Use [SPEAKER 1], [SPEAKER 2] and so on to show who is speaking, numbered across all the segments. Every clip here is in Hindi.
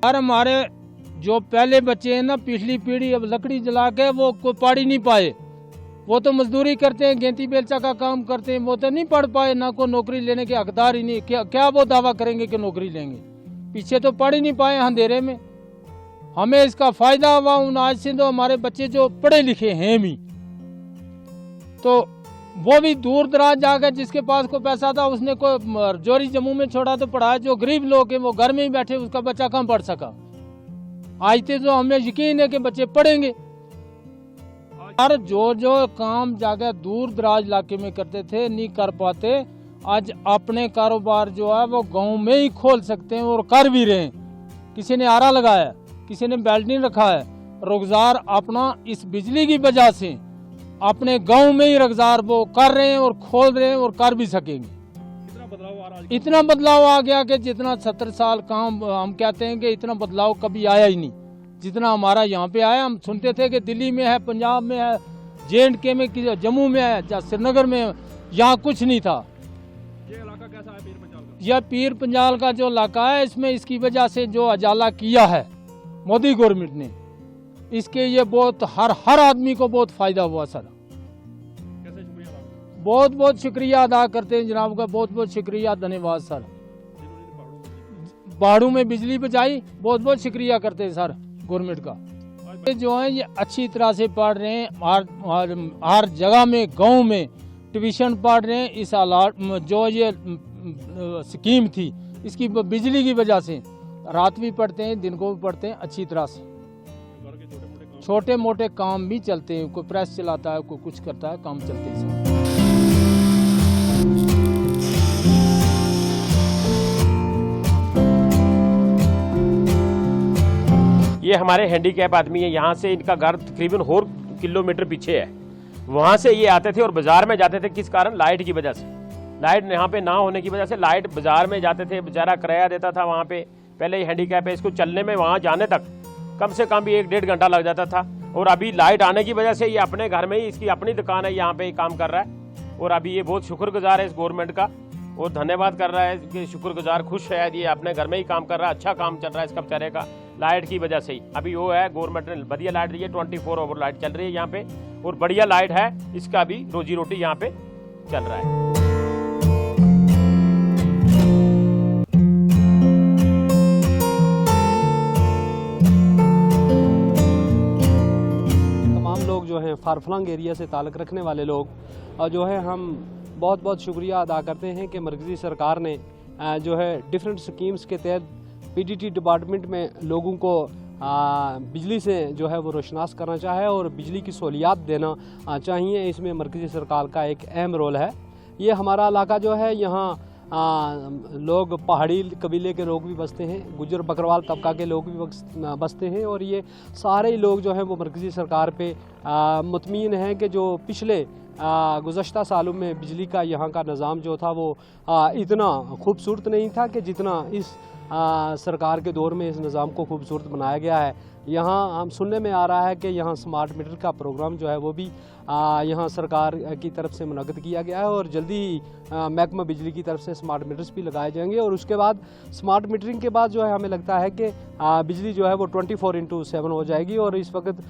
[SPEAKER 1] और हमारे जो पहले बच्चे हैं ना, पिछली पीढ़ी, अब लकड़ी जला के वो कोई पढ़ ही नहीं पाए। वो तो मजदूरी करते हैं, गेंती बेलचा का काम करते हैं, वो तो नहीं पढ़ पाए, ना कोई नौकरी लेने के हकदार ही नहीं। क्या वो दावा करेंगे कि नौकरी लेंगे? पीछे तो पढ़ ही नहीं पाए अंधेरे में। हमें इसका फायदा हुआ उन आज से तो हमारे बच्चे जो पढ़े लिखे हैं भी, तो वो भी दूर दराज जाकर जिसके पास कोई पैसा था उसने कोई जोरी जम्मू में छोड़ा तो पढ़ाया। जो गरीब लोग हैं वो घर में ही बैठे, उसका बच्चा कम पढ़ सका। आज तो हमें यकीन है कि बच्चे पढ़ेंगे। और जो काम जाकर दूर दराज इलाके में करते थे नहीं कर पाते, आज अपने कारोबार जो है वो गांव में ही खोल सकते हैं और कर भी रहे हैं। किसी ने आरा लगाया, किसी ने बेल्टिंग रखा है। रोजगार अपना इस बिजली की वजह से अपने गांव में ही रोजगार वो कर रहे हैं और खोल रहे हैं और कर भी सकेंगे। इतना बदलाव आ गया कि जितना 70 साल काम हम कहते हैं कि इतना बदलाव कभी आया ही नहीं जितना हमारा यहाँ पे आया। हम सुनते थे कि दिल्ली में है, पंजाब में है, JNK में, जम्मू में है, या श्रीनगर में है, यहाँ कुछ नहीं था।
[SPEAKER 2] ये इलाका कैसा है पीर पंजाल का?
[SPEAKER 1] यह पीर पंजाल का जो इलाका है, इसमें इसकी वजह से जो उजाला किया है मोदी गवर्नमेंट ने, इसके ये बहुत हर आदमी को बहुत फायदा हुआ सर।
[SPEAKER 2] कैसे शुक्रिया अदा करें?
[SPEAKER 1] बहुत बहुत शुक्रिया अदा करते हैं जनाब का, बहुत बहुत शुक्रिया, धन्यवाद सर। पहाड़ों में बिजली बचाई, बहुत बहुत शुक्रिया करते हैं सर गवर्नमेंट का। ये जो है ये अच्छी तरह से पढ़ रहे हैं, हर जगह में गांव में ट्यूशन पढ़ रहे हैं। इस हालात जो ये स्कीम थी इसकी बिजली की वजह से रात भी पढ़ते हैं, दिन को भी पढ़ते हैं अच्छी तरह से। छोटे मोटे काम भी चलते हैं, कोई प्रेस चलाता है, कोई कुछ करता है, काम चलते हैं।
[SPEAKER 2] ये हमारे हैंडीकैप आदमी है, यहाँ से इनका घर तकरीबन और किलोमीटर पीछे है। वहाँ से ये आते थे और बाजार में जाते थे। किस कारण? लाइट की वजह से। लाइट यहाँ पे ना होने की वजह से लाइट बाजार में जाते थे, बेचारा किराया देता था वहाँ पे। पहले ही हैंडीकैप है, इसको चलने में वहाँ जाने तक कम से कम भी 1-1.5 घंटा लग जाता था। और अभी लाइट आने की वजह से ये अपने घर में ही, इसकी अपनी दुकान है, यहाँ पे काम कर रहा है। और अभी ये बहुत शुक्रगुजार है इस गवर्नमेंट का और धन्यवाद कर रहा है कि शुक्रगुजार, खुश है ये अपने घर में ही काम कर रहा है। अच्छा काम चल रहा है इसका बेचारे का, लाइट की वजह से ही। अभी वो है गवर्नमेंट ने बढ़िया लाइट दी है, 24 आवर लाइट चल रही है यहाँ पे और बढ़िया लाइट है। इसका भी रोजी रोटी यहाँ पे चल रहा है।
[SPEAKER 3] तमाम लोग जो हैं फारफलंग एरिया से ताल्लुक़ रखने वाले लोग और जो है हम बहुत बहुत शुक्रिया अदा करते हैं कि मरकज़ी सरकार ने जो है डिफरेंट स्कीम्स के तहत PDT डिपार्टमेंट में लोगों को बिजली से जो है वो रोशनास करना चाहे और बिजली की सहूलियात देना चाहिए। इसमें मरकज़ी सरकार का एक अहम रोल है। ये हमारा इलाका जो है, यहाँ लोग पहाड़ी कबीले के लोग भी बसते हैं, गुजर बकरवाल तबका के लोग भी बसते हैं और ये सारे लोग जो हैं वो मरकज़ी सरकार पे मुतमीन हैं कि जो पिछले गुज़श्ता सालों में बिजली का यहाँ का निज़ाम जो था वो इतना खूबसूरत नहीं था कि जितना इस सरकार के दौर में इस निज़ाम को खूबसूरत बनाया गया है। यहाँ हम सुनने में आ रहा है कि यहाँ स्मार्ट मीटर का प्रोग्राम जो है वो भी यहाँ सरकार की तरफ से मुनक़्क़द किया गया है और जल्दी ही महकमा बिजली की तरफ से स्मार्ट मीटर्स भी लगाए जाएंगे। और उसके बाद स्मार्ट मीटरिंग के बाद जो है हमें लगता है कि बिजली जो है वो 24/7 हो जाएगी और इस वक्त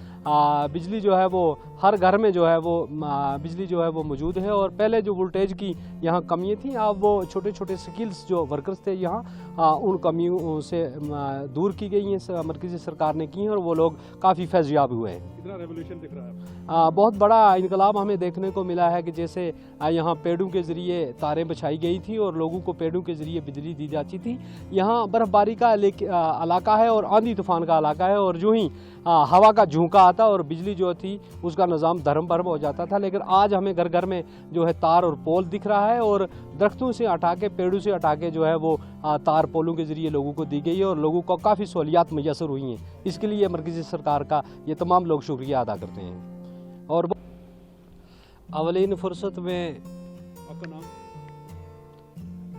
[SPEAKER 3] बिजली जो है वो हर घर में जो है वो बिजली जो है वो मौजूद है। और पहले जो वोल्टेज की यहाँ कमियाँ थी, अब वो छोटे छोटे स्किल्स जो वर्कर्स थे यहाँ उन कमियों से दूर की गई हैं, मरकज़ी सरकार ने की हैं और वो लोग काफ़ी फैज़याब हुए हैं।
[SPEAKER 2] कितना रेवोल्यूशन दिख रहा है?
[SPEAKER 3] बहुत बड़ा इनकलाब हमें देखने को मिला है कि जैसे यहाँ पेड़ों के ज़रिए तारें बिछाई गई थी और लोगों को पेड़ों के ज़रिए बिजली दी जाती थी। यहाँ बर्फ़बारी का इलाका है और आंधी तूफ़ान का इलाका है और जो ही हवा का झोंका आता और बिजली जो थी उसका निज़ाम धर्म भरम हो जाता था। लेकिन आज हमें घर घर में जो है तार और पोल दिख रहा है और दरख्तों से हटा के, पेड़ों से हटा के जो है वो तार पोलों के ज़रिए लोगों को दी गई है और लोगों को काफ़ी सहूलियात मैसर हुई हैं। इसके लिए मरकज़ी सरकार का ये तमाम लोग शुक्रिया अदा करते हैं। और अवलीन फुर्सत में
[SPEAKER 2] आपका नाम?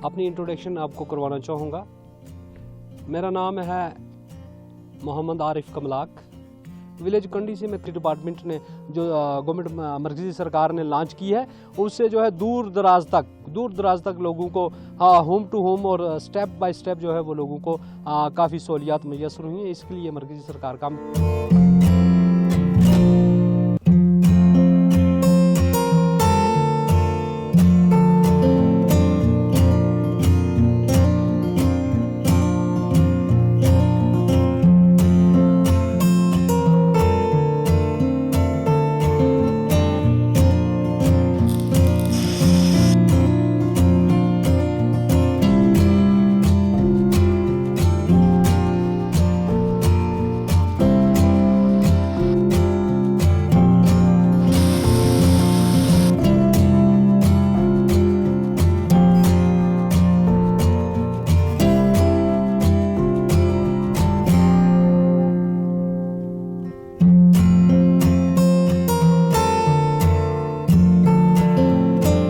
[SPEAKER 3] अपनी इंट्रोडक्शन आपको करवाना चाहूँगा। मेरा नाम है मोहम्मद आरिफ कमलाक। विलेज कंडी से मेट्री डिपार्टमेंट ने जो गवर्नमेंट मरकज़ी सरकार ने लॉन्च की है उससे जो है दूर दराज तक दूर दराज तक लोगों को होम टू होम और स्टेप बाय स्टेप जो है वो लोगों को काफ़ी सहूलियात मैसर हुई हैं। इसके लिए मरकज़ी सरकार काम